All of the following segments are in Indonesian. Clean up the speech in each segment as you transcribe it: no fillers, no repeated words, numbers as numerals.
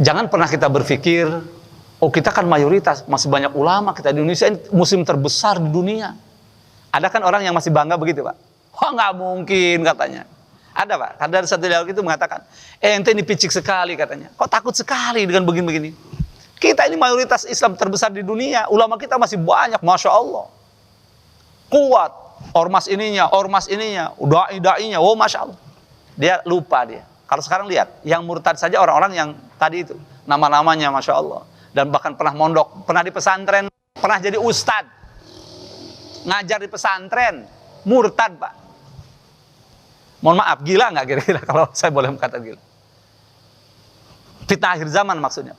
Jangan pernah kita berpikir, oh kita kan mayoritas, masih banyak ulama kita di Indonesia, ini muslim terbesar di dunia. Ada kan orang yang masih bangga begitu, Pak? Wah, nggak mungkin katanya. Ada, Pak. Ada satu dialog itu mengatakan, ente ini picik sekali katanya. Kok takut sekali dengan begini-begini? Kita ini mayoritas Islam terbesar di dunia, ulama kita masih banyak, Masya Allah. Kuat, ormas ininya, da'i-da'inya, oh Masya Allah. Dia lupa dia. Kalau sekarang lihat, yang murtad saja orang-orang yang tadi itu, nama-namanya Masya Allah. Dan bahkan pernah mondok, pernah di pesantren, pernah jadi ustadz. Ngajar di pesantren, murtad, Pak. Mohon maaf, gila nggak kira-kira kalau saya boleh berkata gila? Fitnah akhir zaman maksudnya.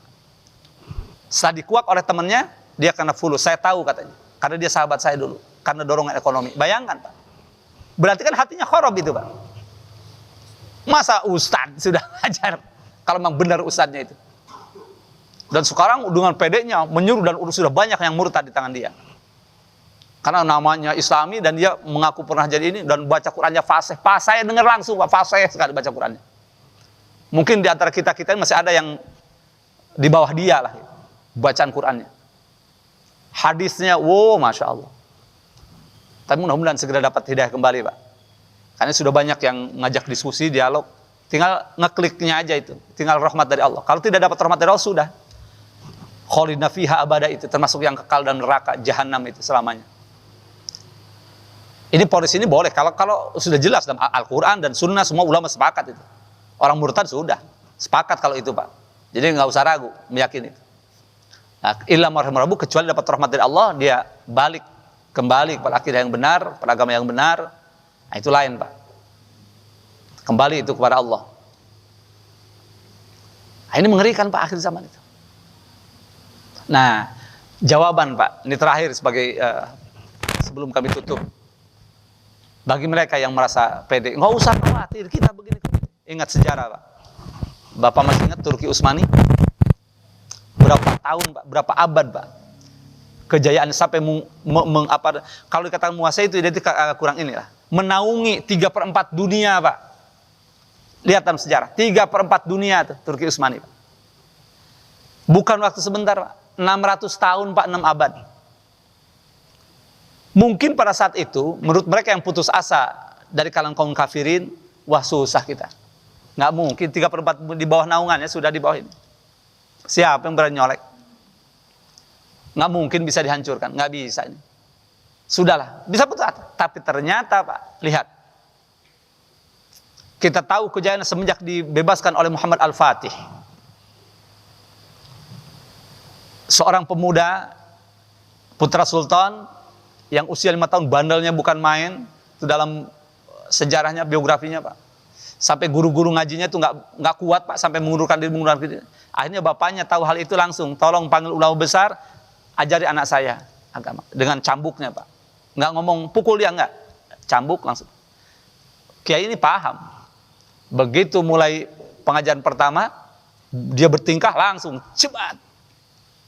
Setelah dikuak oleh temannya, dia kena fulus. Saya tahu katanya, karena dia sahabat saya dulu, karena dorongan ekonomi. Bayangkan, Pak. Berarti kan hatinya khorob itu, Pak. Masa ustadz sudah ngajar, kalau memang benar ustadznya itu. Dan sekarang dengan pedenya menyuruh dan sudah banyak yang murtad di tangan dia. Karena namanya Islami dan dia mengaku pernah jadi ini dan baca Qurannya fasih. Pas saya dengar langsung, Pak, fasih sekali baca Qurannya. Mungkin di antara kita masih ada yang di bawah dia lah bacaan Qurannya. Hadisnya, wow, Masya Allah. Tapi mudah-mudahan segera dapat hidayah kembali, Pak. Karena sudah banyak yang ngajak diskusi, dialog. Tinggal ngekliknya aja itu. Tinggal rahmat dari Allah. Kalau tidak dapat rahmat dari Allah, sudah. Khalidna fiha abada itu termasuk yang kekal dan neraka jahanam itu selamanya. Ini polis ini boleh kalau sudah jelas dalam Al-Quran dan Sunnah, semua ulama sepakat itu. Orang murtad sudah sepakat kalau itu, Pak. Jadi nggak usah ragu meyakini itu. Nah, illa marhamarabu, kecuali dapat rahmat dari Allah, dia balik kembali kepada akidah yang benar, pada agama yang benar. Nah, itu lain, Pak. Kembali itu kepada Allah. Nah, ini mengerikan, Pak, akhir zaman itu. Nah, jawaban, Pak, ini terakhir sebagai sebelum kami tutup. Bagi mereka yang merasa pede, nggak usah khawatir, kita begini. Ingat sejarah, Pak. Bapak masih ingat Turki Utsmani? Berapa tahun, Pak? Berapa abad, Pak? Kejayaan sampai kalau dikatakan menguasai itu identik kurang inilah. Menaungi 3/4 dunia, Pak. Lihat dalam sejarah, 3/4 dunia tuh Turki Utsmani, Pak. Bukan waktu sebentar, Pak. 600 tahun, Pak, 6 abad. Mungkin pada saat itu, menurut mereka yang putus asa dari kalangan kaum kafirin, wah susah kita. Nggak mungkin, 3/4 di bawah naungannya, sudah di bawah ini. Siapa yang berani nyolek? Nggak mungkin bisa dihancurkan, nggak bisa ini. Sudahlah, bisa putus asa. Tapi ternyata, Pak, lihat. Kita tahu kejayaan semenjak dibebaskan oleh Muhammad Al-Fatih. Seorang pemuda, putra sultan, yang usia 5 tahun, bandelnya bukan main. Itu dalam sejarahnya, biografinya, Pak. Sampai guru-guru ngajinya itu nggak kuat, Pak, sampai mengundurkan diri. Akhirnya bapaknya tahu hal itu langsung, tolong panggil ulama besar, ajari anak saya agama. Dengan cambuknya, Pak. Nggak ngomong pukul dia, nggak. Cambuk langsung. Kiai ini paham. Begitu mulai pengajaran pertama, dia bertingkah langsung, cepat.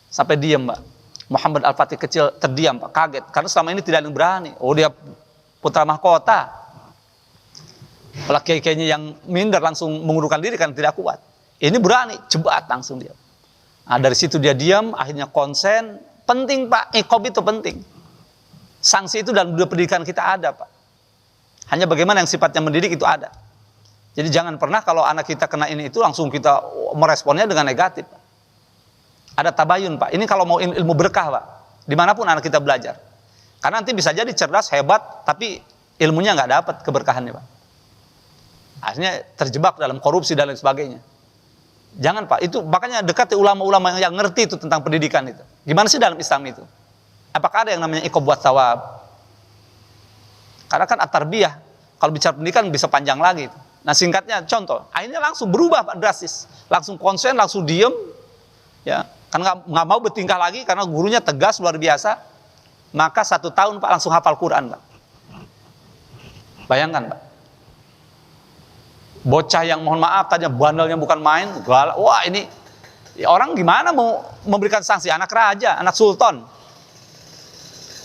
Sampai diam, Pak. Muhammad Al-Fatih kecil terdiam, Pak, kaget. Karena selama ini tidak ada yang berani. Oh, dia putra mahkota. Kalau kiai-kiainya yang minder langsung mengundurkan diri kan tidak kuat. Ini berani, cepat langsung dia. Nah, dari situ dia diam, akhirnya konsen. Penting, Pak, iqab itu penting. Sanksi itu dalam dunia pendidikan kita ada, Pak. Hanya bagaimana yang sifatnya mendidik itu ada. Jadi jangan pernah kalau anak kita kena ini itu langsung kita meresponnya dengan negatif, Pak. Ada tabayun, Pak. Ini kalau mau ilmu berkah, Pak. Dimanapun anak kita belajar. Karena nanti bisa jadi cerdas, hebat, tapi ilmunya nggak dapat keberkahannya, Pak. Akhirnya terjebak dalam korupsi dan lain sebagainya. Jangan, Pak. Itu makanya dekati ulama-ulama yang ngerti itu tentang pendidikan itu. Gimana sih dalam Islam itu? Apakah ada yang namanya iqab buat thawab? Karena kan at-tarbiyah, kalau bicara pendidikan bisa panjang lagi. Nah, singkatnya contoh, akhirnya langsung berubah, Pak, drastis. Langsung konsen, langsung diem, ya. Karena nggak mau bertingkah lagi karena gurunya tegas luar biasa. Maka 1 tahun, Pak, langsung hafal Quran, Pak. Bayangkan, Pak. Bocah yang mohon maaf tadinya bandelnya bukan main, galak. Wah, ini ya, orang gimana mau memberikan sanksi? Anak raja, anak sultan.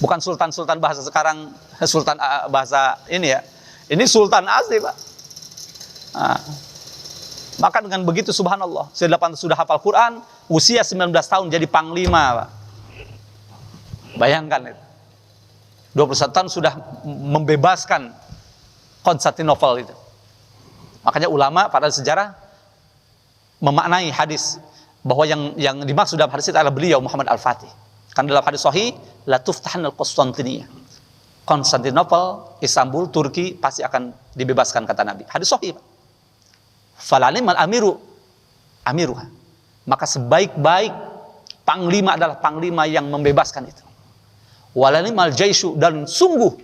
Bukan sultan-sultan bahasa sekarang, sultan bahasa ini ya. Ini sultan asli, Pak. Nah, Maka dengan begitu subhanallah, sudah hafal Quran, usia 19 tahun jadi panglima, Pak. Bayangkan itu. 21 tahun sudah membebaskan Konstantinopel itu. Makanya ulama pada sejarah memaknai hadis bahwa yang dimaksud dalam hadis itu adalah beliau Muhammad Al-Fatih. Karena dalam hadis sahih, la tuftahanul Konstantinia. Konstantinopel, Istanbul, Turki pasti akan dibebaskan kata Nabi. Hadis sahih, Pak. Falanimal amiruha. Maka sebaik-baik panglima adalah panglima yang membebaskan itu. Walanimal jaishu, dan sungguh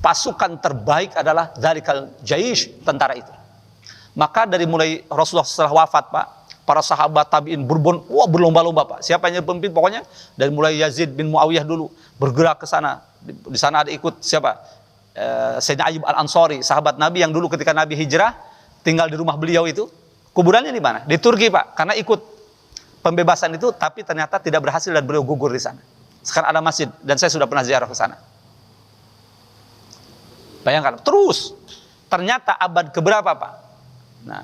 pasukan terbaik adalah dzalikal jaish, tentara itu. Maka dari mulai Rasulullah setelah wafat, Pak, para sahabat tabi'in berlomba-lomba, Pak. Siapa yang pemimpin pokoknya dari mulai Yazid bin Muawiyah dulu bergerak ke sana. Di sana ada ikut siapa? Sayyidina Ayyub Al-Ansari, sahabat Nabi yang dulu ketika Nabi hijrah tinggal di rumah beliau itu. Kuburannya di mana? Di Turki, Pak. Karena ikut pembebasan itu, tapi ternyata tidak berhasil dan beliau gugur di sana. Sekarang ada masjid dan saya sudah pernah ziarah ke sana. Bayangkan, terus ternyata abad keberapa, Pak? Nah,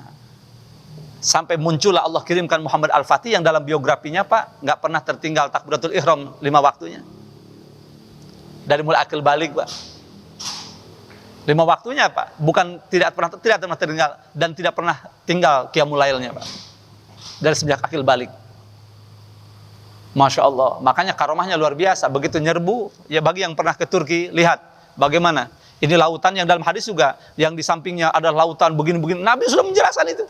sampai muncullah Allah kirimkan Muhammad Al-Fatih yang dalam biografinya, Pak, nggak pernah tertinggal takbiratul ihram 5 waktunya. Dari mulai akil balik, Pak. 5 waktunya, Pak, bukan tidak pernah tertinggal dan tidak pernah tinggal qiyamul lailnya, Pak. Dari sejak akil balik. Masya Allah. Makanya karomahnya luar biasa. Begitu nyerbu, ya bagi yang pernah ke Turki, lihat bagaimana. Ini lautan yang dalam hadis juga, yang di sampingnya ada lautan begini-begini. Nabi sudah menjelaskan itu.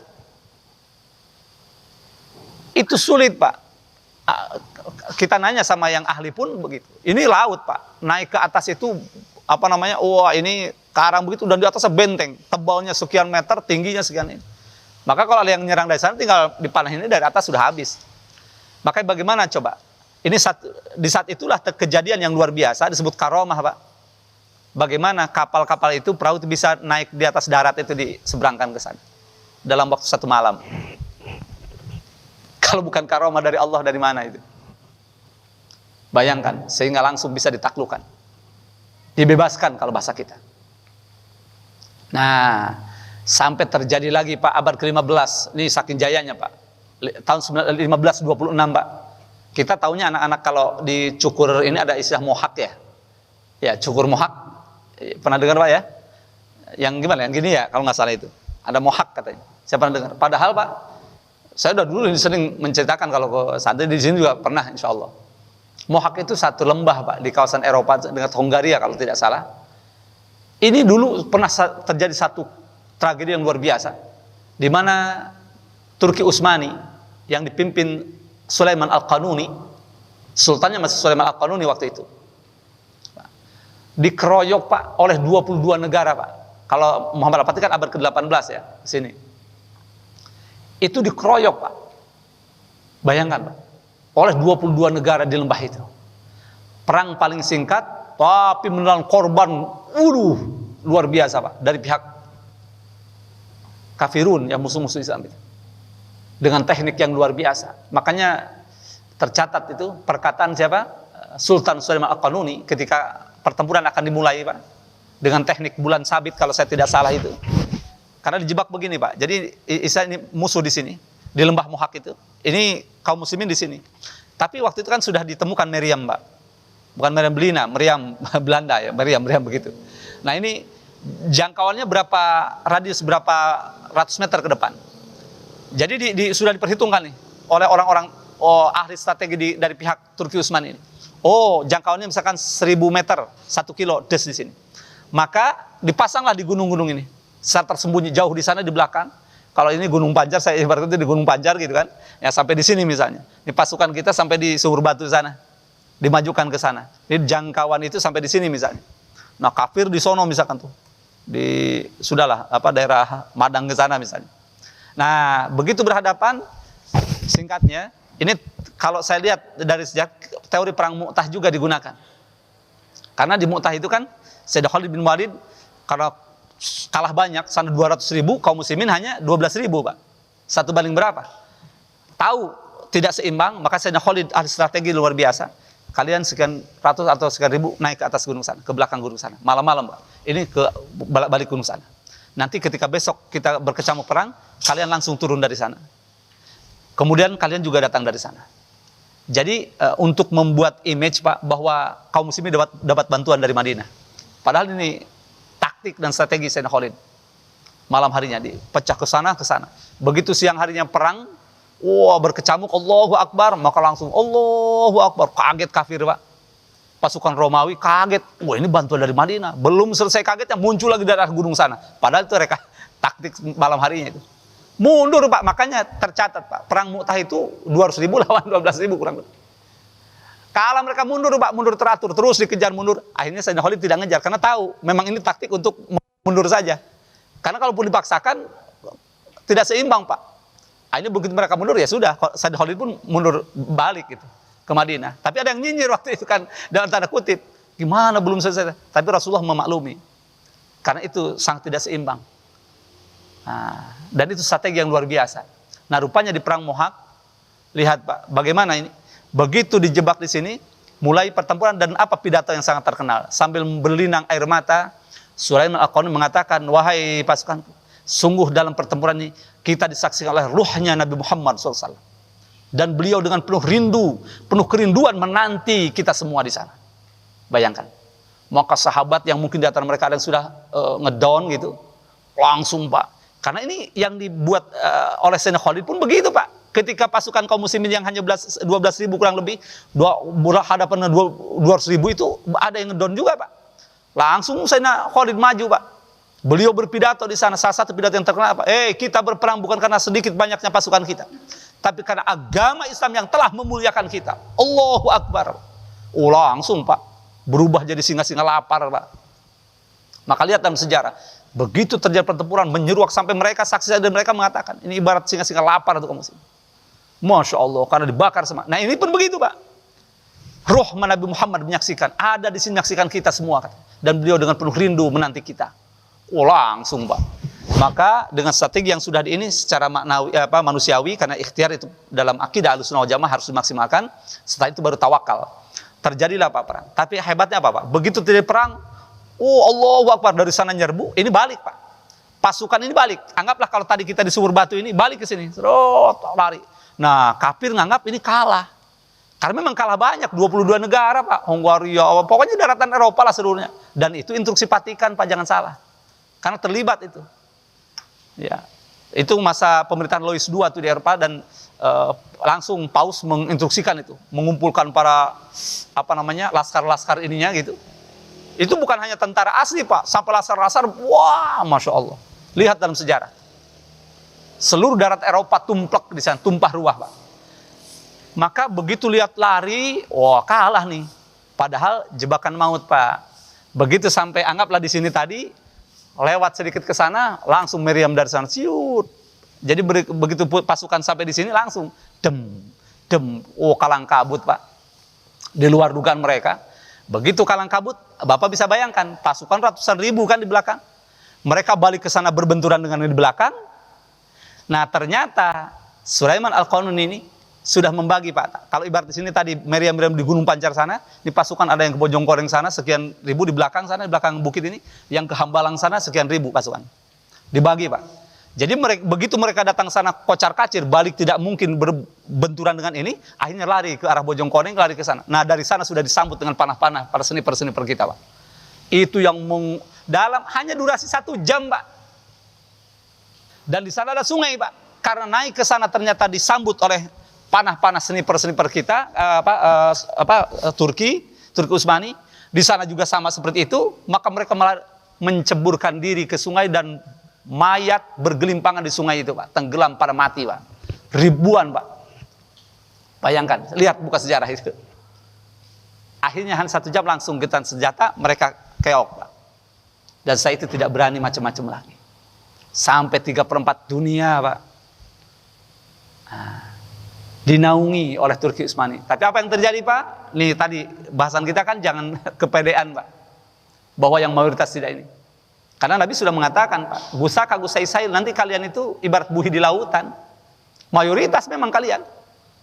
Itu sulit, Pak. Kita nanya sama yang ahli pun begitu. Ini laut, Pak. Naik ke atas itu, wah ini karang begitu, dan di atasnya benteng. Tebalnya sekian meter, tingginya sekian ini. Maka kalau ada yang nyerang dari sana, tinggal dipanahin ini dari atas sudah habis. Makanya bagaimana coba? Ini di saat itulah kejadian yang luar biasa, disebut karomah, Pak. Bagaimana kapal-kapal itu, perahu itu bisa naik di atas darat itu, diseberangkan ke sana. Dalam waktu 1 malam. Kalau bukan karomah dari Allah, dari mana itu? Bayangkan, sehingga langsung bisa ditaklukkan. Dibebaskan kalau bahasa kita. Nah, sampai terjadi lagi, Pak, abad ke-15. Ini saking jayanya, Pak. Tahun 1526, Pak. Kita tahunya anak-anak kalau di Cukur ini ada istilah mohak ya. Ya, Cukur mohak. Pernah dengar, Pak, ya? Yang gimana? Yang gini ya, kalau nggak salah itu. Ada mohak katanya. Saya pernah dengar. Padahal, Pak, saya udah dulu sering menceritakan kalau ke santri di sini juga pernah, insya Allah. Mohak itu satu lembah, Pak, di kawasan Eropa dengan Hongaria kalau tidak salah. Ini dulu pernah terjadi satu tragedi yang luar biasa, di mana Turki Utsmani yang dipimpin Sulaiman Al-Qanuni, sultannya masih Sulaiman Al-Qanuni waktu itu, dikeroyok, Pak, oleh 22 negara, Pak. Kalau Muhammad Al-Fatih kan abad ke-18 ya, sini. Itu dikeroyok, Pak. Bayangkan, Pak, oleh 22 negara di lembah itu. Perang paling singkat, tapi menelan korban luar biasa, Pak, dari pihak kafirun, yang musuh-musuh Islam itu. Dengan teknik yang luar biasa. Makanya tercatat itu perkataan siapa? Sultan Sulaiman Al-Qanuni ketika pertempuran akan dimulai, Pak, dengan teknik bulan sabit kalau saya tidak salah itu. Karena dijebak begini, Pak. Jadi Isa ini musuh di sini, di lembah Mohak itu. Ini kaum muslimin di sini. Tapi waktu itu kan sudah ditemukan Meriam, Pak. Bukan Meriam Belina, Meriam Belanda ya, Meriam begitu. Nah, ini jangkauannya berapa, radius berapa ratus meter ke depan. Jadi sudah diperhitungkan nih oleh orang-orang ahli strategi dari pihak Turki Utsmani ini. Jangkauannya misalkan 1000 meter, 1 kilo des di sini. Maka dipasanglah di gunung-gunung ini. Secara tersembunyi jauh di sana di belakang. Kalau ini Gunung Panjar, saya ibaratnya di Gunung Panjar gitu kan. Ya sampai di sini misalnya. Ini pasukan kita sampai di Sumur Batu sana. Dimajukan ke sana. Ini jangkauan itu sampai di sini misalnya. Nah, kafir di sono misalkan tuh. Daerah Madang ke sana misalnya. Nah, begitu berhadapan, singkatnya, ini kalau saya lihat dari sejak teori perang Mu'tah juga digunakan. Karena di Mu'tah itu kan, Sayyidina Khalid bin Walid, kalau kalah banyak, sana 200.000, kaum muslimin hanya 12.000, Pak. 1 banding berapa? Tahu tidak seimbang, maka Sayyidina Khalid ahli strategi luar biasa. Kalian sekian ratus atau sekian ribu naik ke atas gunung sana, ke belakang gunung sana, malam-malam, Pak. Ini ke balik gunung sana. Nanti ketika besok kita berkecamuk perang, kalian langsung turun dari sana. Kemudian kalian juga datang dari sana. Jadi untuk membuat image Pak bahwa kaum muslimin dapat bantuan dari Madinah. Padahal ini taktik dan strategi Sayyidina Khalid. Malam harinya dipecah ke sana ke sana. Begitu siang harinya perang, wah berkecamuk Allahu Akbar, maka langsung Allahu Akbar, kaget kafir Pak. Pasukan Romawi kaget, wah ini bantuan dari Madinah. Belum selesai kagetnya muncul lagi dari arah gunung sana. Padahal itu mereka taktik malam harinya itu. Mundur Pak, makanya tercatat Pak, perang Mu'tah itu 200.000 lawan 12.000 kurang lebih. Kalau mereka mundur Pak, mundur teratur, terus dikejar mundur. Akhirnya Sayyidina Khalid tidak ngejar, karena tahu memang ini taktik untuk mundur saja. Karena kalaupun dipaksakan, tidak seimbang Pak. Akhirnya begitu mereka mundur, ya sudah, Sayyidina Khalid pun mundur balik gitu, ke Madinah. Tapi ada yang nyinyir waktu itu kan, dalam tanda kutip, gimana belum selesai. Tapi Rasulullah memaklumi, karena itu sangat tidak seimbang. Nah, dan itu strategi yang luar biasa. Nah rupanya di perang Mohak, lihat Pak, bagaimana ini. Begitu dijebak di sini, mulai pertempuran dan apa pidato yang sangat terkenal. Sambil berlinang air mata, Sulaiman Al-Qanun mengatakan, wahai pasukan, sungguh dalam pertempuran ini, kita disaksikan oleh ruhnya Nabi Muhammad SAW. Dan beliau dengan penuh rindu, penuh kerinduan menanti kita semua di sana. Bayangkan. Maka sahabat yang mungkin di antara mereka ada yang sudah ngedown gitu, langsung Pak. Karena ini yang dibuat oleh Sayyidina Khalid pun begitu Pak. Ketika pasukan kaum muslimin yang hanya 12.000 kurang lebih, hadapan 200.000 itu ada yang ngedown juga Pak. Langsung Sayyidina Khalid maju Pak. Beliau berpidato di sana, salah satu pidato yang terkenal Pak. Kita berperang bukan karena sedikit banyaknya pasukan kita, tapi karena agama Islam yang telah memuliakan kita. Allahu Akbar. Langsung Pak, berubah jadi singa-singa lapar Pak. Maka lihat dalam sejarah, begitu terjadi pertempuran menyeruak sampai mereka saksi dan mereka mengatakan ini ibarat singa-singa lapar untuk kaum muslim. Masya Allah, karena dibakar semua. Nah ini pun begitu Pak. Roh Nabi Muhammad menyaksikan, ada di sini menyaksikan kita semua, dan beliau dengan penuh rindu menanti kita. Langsung Pak. Maka dengan strategi yang sudah ini secara maknawi, manusiawi, karena ikhtiar itu dalam akidah Ahlussunnah wal Jamaah harus dimaksimalkan. Setelah itu baru tawakal. Terjadilah Pak perang. Tapi hebatnya apa Pak? Begitu terjadi perang, Allahu Akbar, dari sana nyerbu, ini balik Pak. Pasukan ini balik. Anggaplah kalau tadi kita di Sumur Batu ini, balik ke sini. Lari. Nah, kafir nganggap ini kalah. Karena memang kalah banyak, 22 negara Pak. Hongaria, pokoknya daratan Eropa lah seluruhnya. Dan itu instruksi Vatikan Pak, jangan salah. Karena terlibat itu. Ya. Itu masa pemerintahan Louis II tuh di Eropa, dan langsung Paus menginstruksikan itu, mengumpulkan para laskar-laskar ininya gitu. Itu bukan hanya tentara asli Pak, sampai laskar-laskar, wah Masya Allah. Lihat dalam sejarah. Seluruh darat Eropa tumplek di sana, tumpah ruah Pak. Maka begitu lihat lari, wah kalah nih. Padahal jebakan maut Pak. Begitu sampai anggaplah di sini tadi, lewat sedikit ke sana, langsung meriam dari sana, siut. Jadi begitu pasukan sampai di sini langsung kalang kabut Pak. Di luar dugaan mereka. Begitu kalang kabut, Bapak bisa bayangkan, pasukan ratusan ribu kan di belakang. Mereka balik ke sana berbenturan dengan di belakang. Nah ternyata Sulaiman Al-Qanun ini sudah membagi Pak. Kalau ibarat di sini tadi meriam-meriam di Gunung Pancar sana, di pasukan ada yang ke Bojongkoreng sana sekian ribu, di belakang sana, di belakang bukit ini, yang ke Hambalang sana sekian ribu pasukan. Dibagi Pak. Jadi begitu mereka datang sana kocar-kacir, balik tidak mungkin berbenturan dengan ini, akhirnya lari ke arah Bojongkoneng, lari ke sana. Nah dari sana sudah disambut dengan panah-panah para sniper-sniper kita Pak. Itu yang dalam hanya durasi 1 jam Pak. Dan di sana ada sungai Pak. Karena naik ke sana ternyata disambut oleh panah-panah sniper-sniper kita, Turki Utsmani. Di sana juga sama seperti itu, maka mereka malah menceburkan diri ke sungai dan mayat bergelimpangan di sungai itu Pak, tenggelam pada mati Pak. Ribuan Pak. Bayangkan, lihat buka sejarah itu. Akhirnya hanya 1 jam langsung getan senjata, mereka keok Pak. Dan saya itu tidak berani macam-macam lagi. Sampai 3/4 dunia Pak. Dinaungi oleh Turki Utsmani. Tapi apa yang terjadi Pak? Nih tadi bahasan kita kan jangan kepedean Pak. Bahwa yang mayoritas tidak ini. Karena Nabi sudah mengatakan Pak, Gusaka Gusaisail, nanti kalian itu ibarat buih di lautan. Mayoritas memang kalian.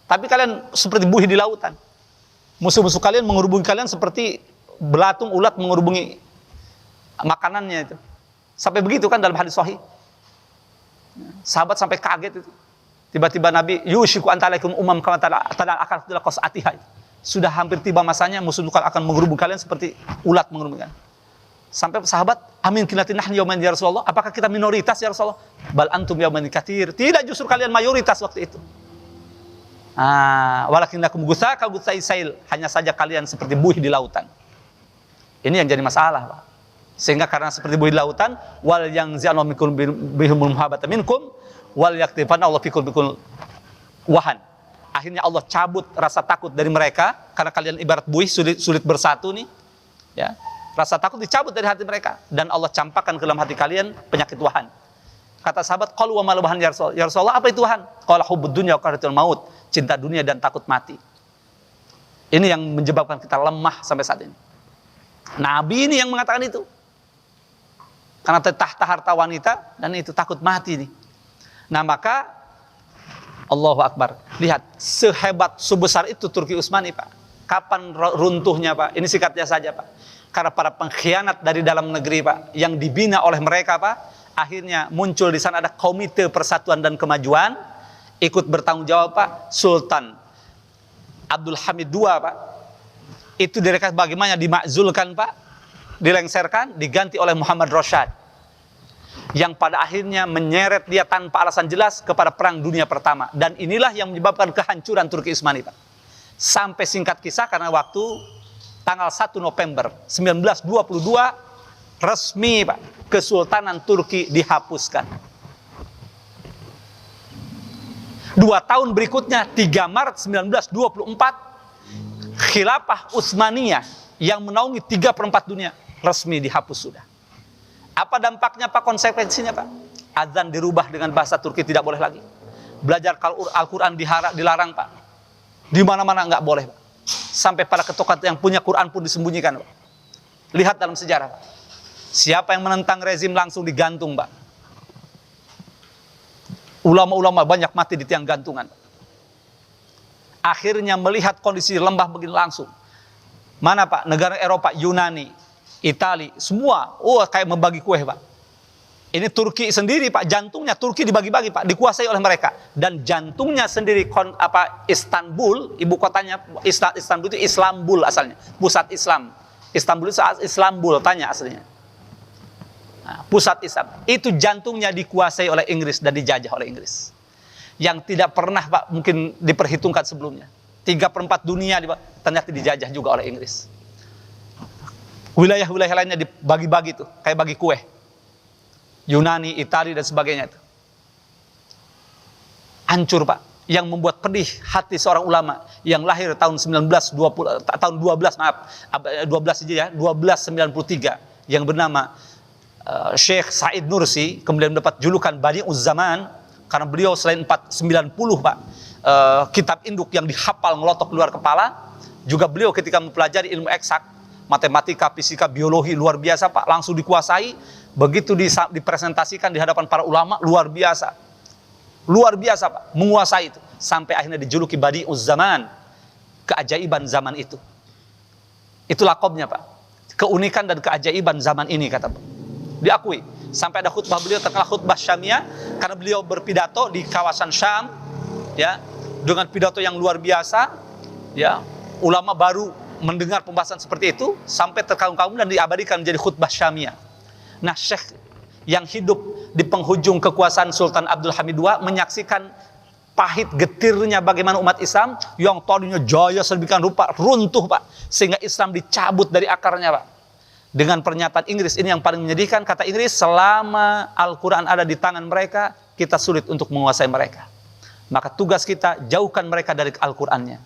Tapi kalian seperti buih di lautan. Musuh-musuh kalian mengerubungi kalian seperti belatung ulat mengerubungi makanannya itu. Sampai begitu kan dalam hadis sahih. Sahabat sampai kaget itu. Tiba-tiba Nabi, yushiku antalaikum umam kama tadal akal qas'atiha. Sudah hampir tiba masanya musuh akan menggerubung kalian seperti ulat menggerubung kalian. Sampai sahabat, amin kilatin nahni yauman ya Rasulullah. Apakah kita minoritas ya Rasulullah? Bal antum yauman katsir. Tidak, justru kalian mayoritas waktu itu. Walakinnakum gutsaka gutsai sail. Hanya saja kalian seperti buih di lautan. Ini yang jadi masalah, Pak. Sehingga karena seperti buih di lautan, wal yang za'anu minkum bihumul muhabata minkum wal yaktifan Allah fikul wahan. Akhirnya Allah cabut rasa takut dari mereka karena kalian ibarat buih sulit bersatu nih. Ya. Rasa takut dicabut dari hati mereka dan Allah campakkan ke dalam hati kalian penyakit wahan. Kata sahabat, qalu wa mal wahan ya Rasulullah? Ya Rasulullah, apa itu wahan? Qala hubbud dunya wa karahatul maut. Cinta dunia dan takut mati. Ini yang menyebabkan kita lemah sampai saat ini. Nabi ini yang mengatakan itu. Karena tahta harta wanita dan itu takut mati nih. Nah maka Allahu Akbar. Lihat, sehebat, sebesar itu Turki Utsmani, Pak. Kapan runtuhnya, Pak? Ini singkatnya saja, Pak. Karena para pengkhianat dari dalam negeri, Pak, yang dibina oleh mereka, Pak, akhirnya muncul di sana ada Komite Persatuan dan Kemajuan, ikut bertanggung jawab, Pak, Sultan Abdul Hamid II, Pak. Itu direkam bagaimana dimakzulkan, Pak, dilengserkan, diganti oleh Muhammad Rosyad, yang pada akhirnya menyeret dia tanpa alasan jelas kepada Perang Dunia Pertama. Dan inilah yang menyebabkan kehancuran Turki Utsmani, Pak. Sampai singkat kisah, karena waktu tanggal 1 November 1922 resmi, Pak, Kesultanan Turki dihapuskan. 2 tahun berikutnya 3 Maret 1924 Khilafah Utsmaniyah yang menaungi 3/4 dunia resmi dihapus sudah. Apa dampaknya, Pak? Konsekuensinya, Pak? Azan dirubah dengan bahasa Turki, tidak boleh lagi. Belajar Al-Quran dilarang, Pak. Di mana-mana nggak boleh, Pak. Sampai para ketua yang punya Quran pun disembunyikan, Pak. Lihat dalam sejarah, Pak. Siapa yang menentang rezim langsung digantung, Pak. Ulama-ulama banyak mati di tiang gantungan. Akhirnya melihat kondisi lembah begini langsung. Mana, Pak? Negara Eropa, Yunani, Itali, semua, kayak membagi kue, Pak. Ini Turki sendiri, Pak, jantungnya Turki dibagi-bagi, Pak, dikuasai oleh mereka. Dan jantungnya sendiri, Istanbul, ibu kotanya Istanbul itu Islambul asalnya, pusat Islam. Istanbul itu Islambul, tanya aslinya. Nah, pusat Islam. Itu jantungnya dikuasai oleh Inggris dan dijajah oleh Inggris. Yang tidak pernah, Pak, mungkin diperhitungkan sebelumnya. 3/4 dunia ternyata dijajah juga oleh Inggris. Wilayah-wilayah lainnya dibagi-bagi tuh, kayak bagi kue. Yunani, Italia dan sebagainya itu. Hancur, Pak. Yang membuat pedih hati seorang ulama yang lahir tahun 1293 yang bernama Syekh Said Nursi, kemudian mendapat julukan Badi'uz Zaman karena beliau selain 490, Pak, kitab induk yang dihafal ngelotok keluar kepala, juga beliau ketika mempelajari ilmu eksak, matematika, fisika, biologi luar biasa, Pak, langsung dikuasai. Begitu dipresentasikan di hadapan para ulama, luar biasa, Pak, menguasai itu, sampai akhirnya dijuluki Badi'uz Zaman, keajaiban zaman itu. Itu lakobnya, Pak, keunikan dan keajaiban zaman ini, kata Pak. Diakui. Sampai ada khutbah beliau, terkenal khutbah Syamiyah, karena beliau berpidato di kawasan Syam, ya, dengan pidato yang luar biasa, ya. Ulama baru mendengar pembahasan seperti itu, sampai terkagum-kagum dan diabadikan menjadi khutbah Syamiyah. Nah, Syekh yang hidup di penghujung kekuasaan Sultan Abdul Hamid II menyaksikan pahit getirnya bagaimana umat Islam yang tadinya jaya sedemikian rupa runtuh, Pak, sehingga Islam dicabut dari akarnya, Pak. Dengan pernyataan Inggris ini yang paling menyedihkan, kata Inggris, selama Al-Quran ada di tangan mereka, kita sulit untuk menguasai mereka. Maka tugas kita, jauhkan mereka dari Al-Qurannya.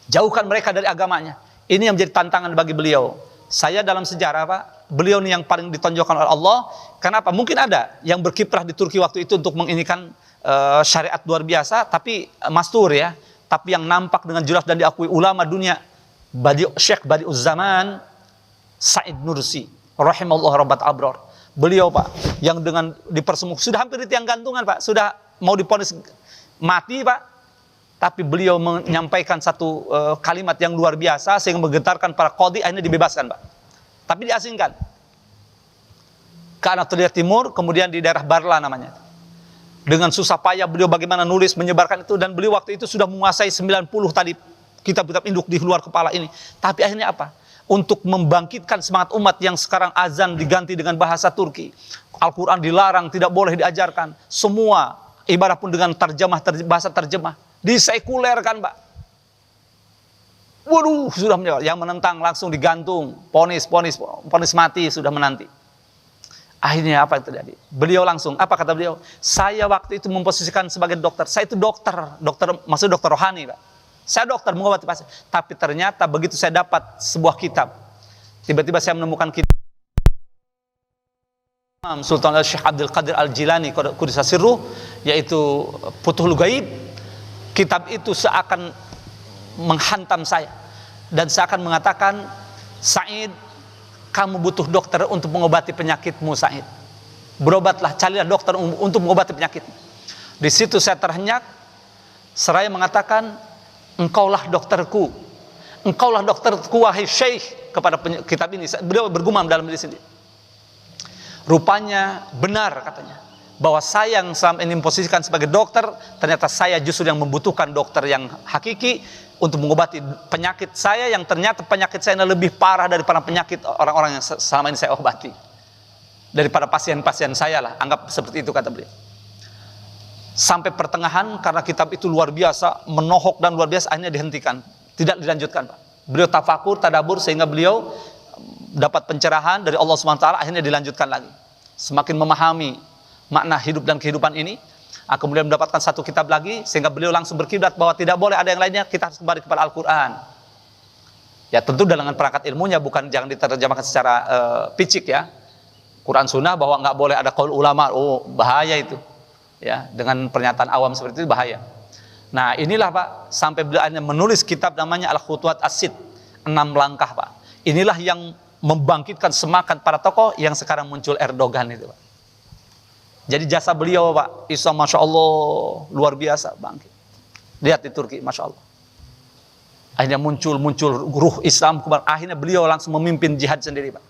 Jauhkan mereka dari agamanya. Ini yang menjadi tantangan bagi beliau. Saya dalam sejarah, Pak, beliau ini yang paling ditonjolkan oleh Allah. Kenapa? Mungkin ada yang berkiprah di Turki waktu itu untuk menginikan syariat luar biasa, tapi mastur, ya. Tapi yang nampak dengan jelas dan diakui ulama dunia, Syekh Badi'uz Zaman, Said Nursi, rahimahullah rabbat abror. Beliau, Pak, yang dengan dipersemuk, sudah hampir di tiang gantungan, Pak, sudah mau diponis mati, Pak. Tapi beliau menyampaikan satu kalimat yang luar biasa sehingga menggetarkan para qadhi, akhirnya dibebaskan, Pak. Tapi diasingkan. ke Anatolia Timur, kemudian di daerah Barla namanya. Dengan susah payah beliau bagaimana nulis, menyebarkan itu, dan beliau waktu itu sudah menguasai 90 tadi kitab-kitab induk di luar kepala ini. Tapi akhirnya apa? Untuk membangkitkan semangat umat yang sekarang azan diganti dengan bahasa Turki. Al-Quran dilarang, tidak boleh diajarkan. Semua ibadah pun dengan bahasa terjemah. Disekulerkan, Pak. Waduh, sudah menjawab. Yang menentang langsung digantung. Ponis mati sudah menanti. Akhirnya apa yang terjadi? Beliau langsung, apa kata beliau? Saya waktu itu memposisikan sebagai dokter. Saya itu dokter, maksudnya dokter rohani, Pak. Saya dokter mengobati pasien. Tapi ternyata begitu saya dapat sebuah kitab, tiba-tiba saya menemukan kitab Sultan Syekh Abdul Qadir Al-Jilani Qudsa Sirruh, yaitu Futuhul Ghaib. Kitab itu seakan menghantam saya dan seakan mengatakan, Said, kamu butuh dokter untuk mengobati penyakitmu, Said. Berobatlah, carilah dokter untuk mengobati penyakitmu. Di situ saya terhenyak, seraya mengatakan, engkaulah dokterku. Engkaulah dokterku, wahai Syekh, kepada kitab ini. Beliau bergumam dalam diri sendiri. Rupanya benar katanya, bahwa saya yang selama ini memposisikan sebagai dokter, ternyata saya justru yang membutuhkan dokter yang hakiki untuk mengobati penyakit saya, yang ternyata penyakit saya lebih parah daripada penyakit orang-orang yang selama ini saya obati, daripada pasien-pasien saya lah, anggap seperti itu kata beliau. Sampai pertengahan, karena kitab itu luar biasa, menohok dan luar biasa, akhirnya dihentikan, tidak dilanjutkan, Pak. Beliau tafakur, tadabur, sehingga beliau dapat pencerahan dari Allah SWT, akhirnya dilanjutkan lagi. Semakin memahami makna hidup dan kehidupan ini, kemudian mendapatkan satu kitab lagi, sehingga beliau langsung berkiblat bahwa tidak boleh ada yang lainnya, kita harus kembali kepada Al-Quran. Ya tentu dengan perangkat ilmunya, bukan jangan diterjemahkan secara picik ya. Quran Sunnah bahwa nggak boleh ada qaul ulama, oh bahaya itu. Ya, dengan pernyataan awam seperti itu bahaya. Nah inilah Pak, sampai beliau menulis kitab namanya Al-Khutuwat As-Sitt, 6 langkah Pak. Inilah yang membangkitkan semangat para tokoh yang sekarang muncul Erdogan itu Pak. Jadi jasa beliau Pak, Islam Masya Allah luar biasa bangkit. Lihat di Turki, Masya Allah. Akhirnya muncul ruh Islam, akhirnya beliau langsung memimpin jihad sendiri Pak.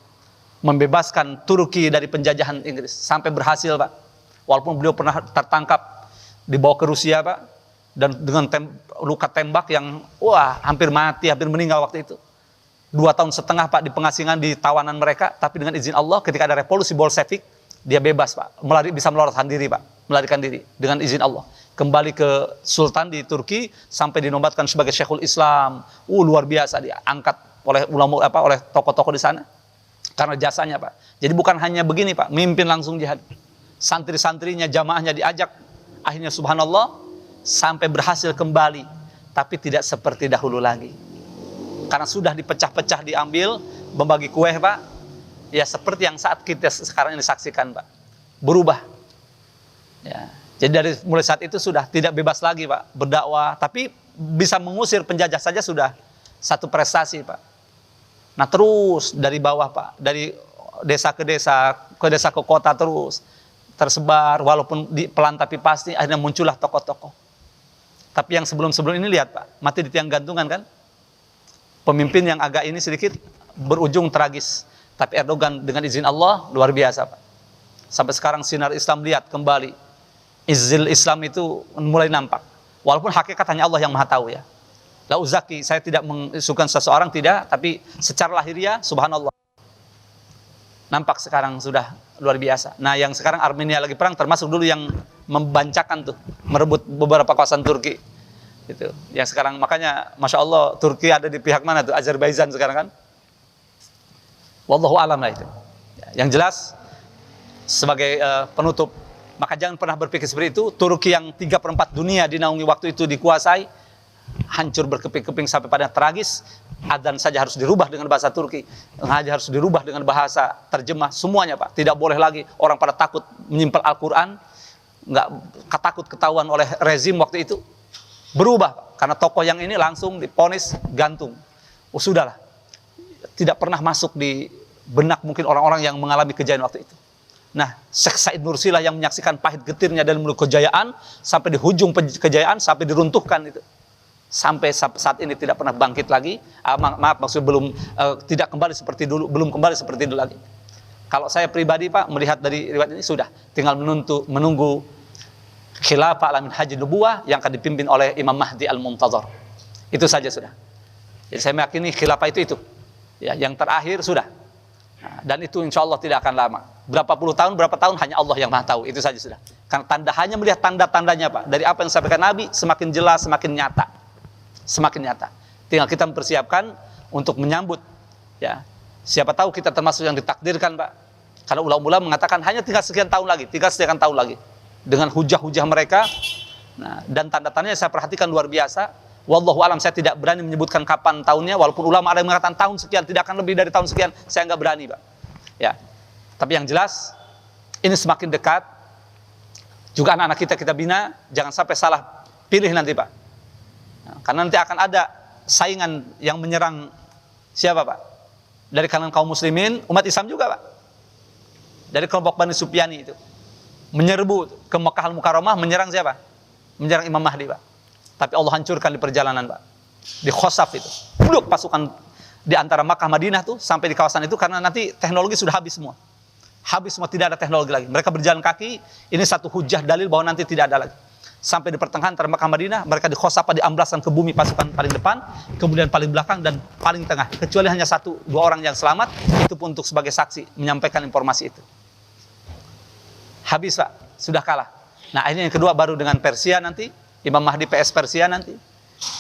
Membebaskan Turki dari penjajahan Inggris, sampai berhasil Pak. Walaupun beliau pernah tertangkap, dibawa ke Rusia Pak, dan dengan luka tembak yang wah hampir mati, hampir meninggal waktu itu. 2 tahun setengah Pak di pengasingan, di tawanan mereka, tapi dengan izin Allah ketika ada revolusi Bolshevik, dia bebas Pak, bisa melarikan diri Pak, melarikan diri dengan izin Allah. Kembali ke Sultan di Turki, sampai dinobatkan sebagai Syekhul Islam. Luar biasa, dia angkat oleh ulama oleh tokoh-tokoh di sana karena jasanya Pak. Jadi bukan hanya begini Pak, mimpin langsung jihad. Santri-santrinya, jamaahnya diajak, akhirnya subhanallah sampai berhasil kembali, tapi tidak seperti dahulu lagi. Karena sudah dipecah-pecah, diambil, membagi kue Pak. Ya seperti yang saat kita sekarang ini saksikan Pak, berubah. Ya, jadi dari mulai saat itu sudah tidak bebas lagi Pak berdakwah, tapi bisa mengusir penjajah saja sudah satu prestasi Pak. Nah terus dari bawah Pak, dari desa ke desa ke kota terus tersebar, walaupun pelan tapi pasti, akhirnya muncullah tokoh-tokoh. Tapi yang sebelum-sebelum ini lihat Pak, mati di tiang gantungan kan. Pemimpin yang agak ini sedikit berujung tragis. Tapi Erdogan dengan izin Allah luar biasa Pak. Sampai sekarang sinar Islam lihat kembali. Izil Islam itu mulai nampak. Walaupun hakikat hanya Allah yang maha tahu ya. La uzaki, saya tidak mengisukan seseorang, tidak. Tapi secara lahiriah subhanallah. Nampak sekarang sudah luar biasa. Nah yang sekarang Armenia lagi perang, termasuk dulu yang membancakan tuh, merebut beberapa kawasan Turki. Gitu. Yang sekarang makanya Masya Allah Turki ada di pihak mana tuh? Azerbaijan sekarang kan? Wallahu alam lah itu. Yang jelas sebagai penutup, maka jangan pernah berpikir seperti itu. Turki yang 3/4 dunia dinaungi waktu itu dikuasai, hancur berkeping-keping sampai pada tragis. Adzan saja harus dirubah dengan bahasa Turki, ngaji harus dirubah dengan bahasa terjemah, semuanya Pak. Tidak boleh lagi orang pada takut menyimpel Al-Quran, nggak takut ketahuan oleh rezim waktu itu. Berubah Pak. Karena tokoh yang ini langsung diponis gantung. Sudahlah. Tidak pernah masuk di benak mungkin orang-orang yang mengalami kejayaan waktu itu. Nah, Syekh Said Nursi lah yang menyaksikan pahit getirnya dan menuju kejayaan, sampai di hujung kejayaan, sampai diruntuhkan itu. Sampai saat ini tidak pernah bangkit lagi. Maksudnya belum tidak kembali seperti dulu, belum kembali seperti dulu lagi. Kalau saya pribadi Pak, melihat dari riwayat ini sudah, tinggal menunggu khilafah ala minhajin nubuwah yang akan dipimpin oleh Imam Mahdi al-Muntazar. Itu saja sudah. Jadi saya meyakini khilafah itu. Ya, yang terakhir sudah. Nah, dan itu insya Allah tidak akan lama. Berapa puluh tahun, berapa tahun hanya Allah yang Maha tahu. Itu saja sudah. Karena hanya melihat tanda-tandanya Pak. Dari apa yang disampaikan Nabi semakin jelas, semakin nyata. Semakin nyata. Tinggal kita mempersiapkan untuk menyambut. Ya. Siapa tahu kita termasuk yang ditakdirkan Pak. Karena ulama-ulama mengatakan hanya tinggal sekian tahun lagi, dengan hujah-hujah mereka. Nah, dan tanda-tandanya saya perhatikan luar biasa. Wallahu alam, saya tidak berani menyebutkan kapan tahunnya, walaupun ulama ada yang mengatakan tahun sekian, tidak akan lebih dari tahun sekian, saya nggak berani Pak. Ya. Tapi yang jelas ini semakin dekat. Juga anak-anak kita bina, jangan sampai salah pilih nanti Pak. Nah, karena nanti akan ada saingan yang menyerang siapa Pak? Dari kalangan kaum muslimin, umat Islam juga Pak. Dari kelompok Bani Sufyani itu menyerbu ke Makkah Al-Mukarramah, menyerang siapa? Menyerang Imam Mahdi Pak. Tapi Allah hancurkan di perjalanan Pak. Di Khosaf itu. Blok pasukan di antara Makkah Madinah tuh sampai di kawasan itu, karena nanti teknologi sudah habis semua. Habis semua, tidak ada teknologi lagi. Mereka berjalan kaki, ini satu hujah dalil bahwa nanti tidak ada lagi. Sampai di pertengahan antara Makkah Madinah, mereka di Khosaf diamblaskan ke bumi pasukan paling depan, kemudian paling belakang dan paling tengah. Kecuali hanya 1-2 orang yang selamat, itu pun untuk sebagai saksi menyampaikan informasi itu. Habis Pak, sudah kalah. Nah ini yang kedua, baru dengan Persia nanti, Imam Mahdi PS Persia nanti.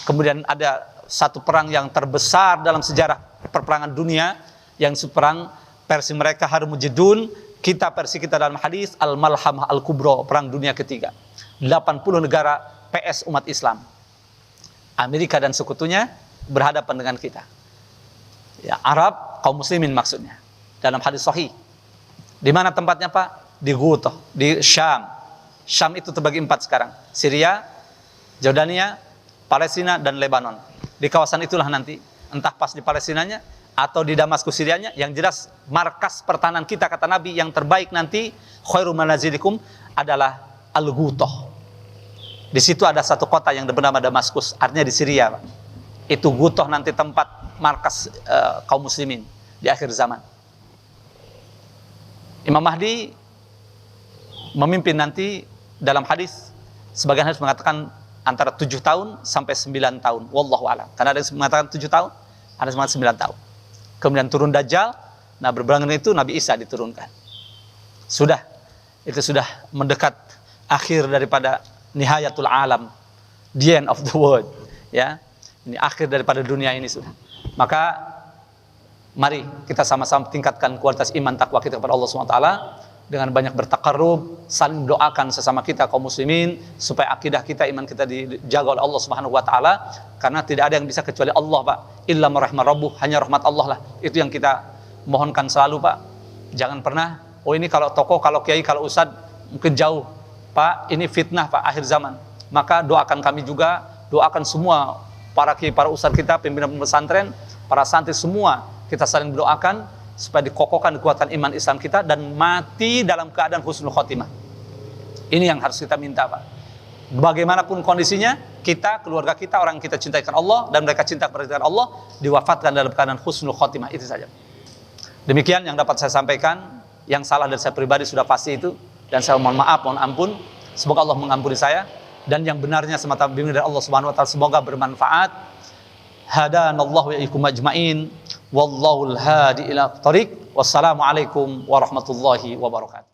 Kemudian ada satu perang yang terbesar dalam sejarah perperangan dunia, yang perang versi mereka Harmujidun, kita versi kita dalam hadis Al-Malhamah Al-Kubra, perang dunia ketiga. 80 negara PS umat Islam. Amerika dan sekutunya berhadapan dengan kita. Ya, Arab, kaum muslimin maksudnya. Dalam hadis sahih. Di mana tempatnya Pak? Di Ghouta, di Syam. Syam itu terbagi 4 sekarang. Syria, Jordania, Palestina, dan Lebanon. Di kawasan itulah nanti, entah pas di Palestinanya atau di Damaskus Syrianya, yang jelas markas pertahanan kita, kata Nabi, yang terbaik nanti khairu manazilikum adalah Al-Ghouta. Di situ ada satu kota yang bernama Damaskus, artinya di Syria Pak. Itu Ghouta nanti tempat markas kaum muslimin di akhir zaman. Imam Mahdi memimpin nanti, dalam hadis sebagian hadis mengatakan antara 7 tahun sampai 9 tahun, wallahu a'lam. Karena ada yang mengatakan 7 tahun, ada yang mengatakan 9 tahun. Kemudian turun Dajjal. Nah, berbarengan itu Nabi Isa diturunkan. Sudah, itu sudah mendekat akhir daripada nihayatul alam, the end of the world, ya. Ini akhir daripada dunia ini sudah. Maka mari kita sama-sama tingkatkan kualitas iman takwa kita kepada Allah SWT dengan banyak bertakarrub, saling doakan sesama kita kaum muslimin supaya akidah kita, iman kita dijaga oleh Allah Subhanahu wa taala, karena tidak ada yang bisa kecuali Allah Pak. Illa marahmar rabbuh, hanya rahmat Allah lah. Itu yang kita mohonkan selalu Pak. Jangan pernah, oh ini kalau tokoh, kalau kiai, kalau ustad mungkin jauh Pak, ini fitnah Pak, akhir zaman. Maka doakan kami juga, doakan semua para kiai, para ustad kita, pimpinan pesantren, para santri semua, kita saling berdoakan supaya dikokohkan, dikuatkan iman Islam kita dan mati dalam keadaan husnul khotimah. Ini yang harus kita minta Pak. Bagaimanapun kondisinya, kita, keluarga kita, orang yang kita cintaikan Allah dan mereka cinta kepada Allah, diwafatkan dalam keadaan husnul khotimah. Itu saja. Demikian yang dapat saya sampaikan. Yang salah dari saya pribadi sudah pasti itu, dan saya mohon maaf, mohon ampun. Semoga Allah mengampuni saya, dan yang benarnya semata bimbing dari Allah Subhanahu wa taala, semoga bermanfaat. Hadanallahu wa iyyakum ajmain. Wallahul hadi ila thariq. Wassalamualaikum warahmatullahi wabarakatuh.